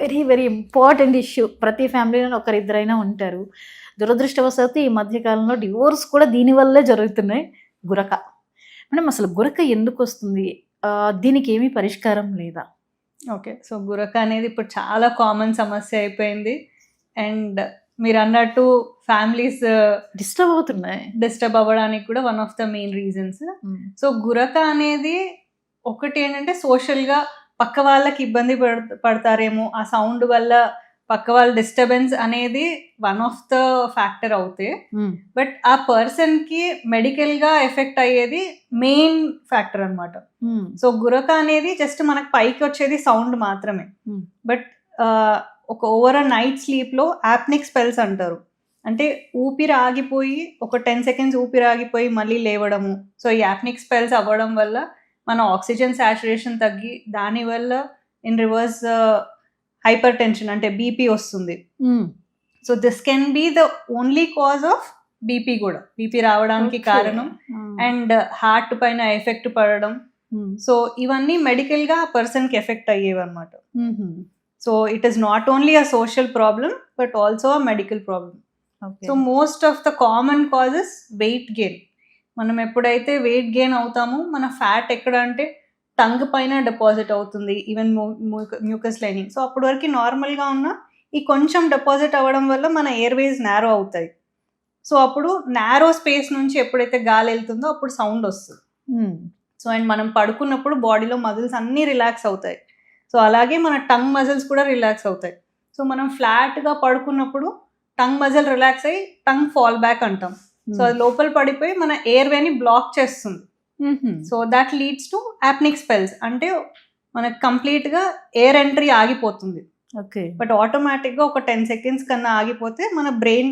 Very very important issue. ప్రతి ఫ్యామిలీలో ఒకరిద్దరైనా ఉంటారు. దురదృష్టవశాత్తు ఈ మధ్య కాలంలో డివోర్స్ కూడా దీనివల్లే జరుగుతున్నాయి. గురక. మేడం అసలు గురక ఎందుకొస్తుంది? దీనికి ఏమీ పరిష్కారం లేదా? ఓకే. సో, గురక అనేది ఇప్పుడు చాలా కామన్ సమస్య అయిపోయింది. అండ్ మీరన్నట్టు ఫ్యామిలీస్ డిస్టర్బ్ అవ్వడానికి కూడా one of the main reasons. So, గురక అనేది ఒకటి ఏంటంటే సోషల్‌గా పక్క వాళ్ళకి ఇబ్బంది పడతారేమో, ఆ సౌండ్ వల్ల పక్క వాళ్ళ డిస్టర్బెన్స్ అనేది వన్ ఆఫ్ ద ఫ్యాక్టర్ అవుతే, బట్ ఆ పర్సన్‌కి మెడికల్‌గా ఎఫెక్ట్ అయ్యేది మెయిన్ ఫ్యాక్టర్ అనమాట. సో, గురక అనేది జస్ట్ మనకు పైకి వచ్చేది సౌండ్ మాత్రమే. బట్ ఒక ఓవర్ నైట్ స్లీప్లో యాప్నిక్ స్పెల్స్ అంటారు. అంటే ఊపిరి ఆగిపోయి ఒక 10 సెకండ్స్ ఊపిరి ఆగిపోయి మళ్ళీ లేవడము. సో, ఈ యాప్నిక్ స్పెల్స్ అవ్వడం వల్ల మన ఆక్సిజన్ సాచురేషన్ తగ్గి దానివల్ల ఇన్ రివర్స్ హైపర్ టెన్షన్ అంటే బీపీ వస్తుంది. So this can be the only cause of BP కూడా. బీపీ రావడానికి కారణం అండ్ హార్ట్ పైన ఎఫెక్ట్ పడడం. సో ఇవన్నీ మెడికల్ గా పర్సన్ కి ఎఫెక్ట్ అయ్యేవి అనమాట. So it is not only a social problem but also a medical problem. So most of the common causes weight gain. మనం ఎప్పుడైతే వెయిట్ గెయిన్ అవుతామో మన ఫ్యాట్ ఎక్కడ అంటే టంగ్ పైన డిపాజిట్ అవుతుంది, ఈవెన్ మ్యూకస్ లైనింగ్. సో అప్పటి వరకు నార్మల్గా ఉన్న ఈ కొంచెం డిపాజిట్ అవ్వడం వల్ల మన ఎయిర్వేస్ నారో అవుతాయి. సో అప్పుడు నారో స్పేస్ నుంచి ఎప్పుడైతే గాలి వెళ్తుందో అప్పుడు సౌండ్ వస్తుంది. సో అండ్ మనం పడుకున్నప్పుడు బాడీలో మజిల్స్ అన్నీ రిలాక్స్ అవుతాయి. సో అలాగే మన టంగ్ మజిల్స్ కూడా రిలాక్స్ అవుతాయి. సో మనం ఫ్లాట్గా పడుకున్నప్పుడు టంగ్ మజిల్ రిలాక్స్ అయ్యి టంగ్ ఫాల్ బ్యాక్ అంటాం. సో అది లోపల పడిపోయి మన ఎయిర్వేని బ్లాక్ చేస్తుంది. So that leads to apnoeic spells. అంటే మనకు కంప్లీట్గా ఎయిర్ ఎంట్రీ ఆగిపోతుంది. ఓకే. బట్ ఆటోమేటిక్గా ఒక 10 సెకండ్స్ కన్నా ఆగిపోతే మన బ్రెయిన్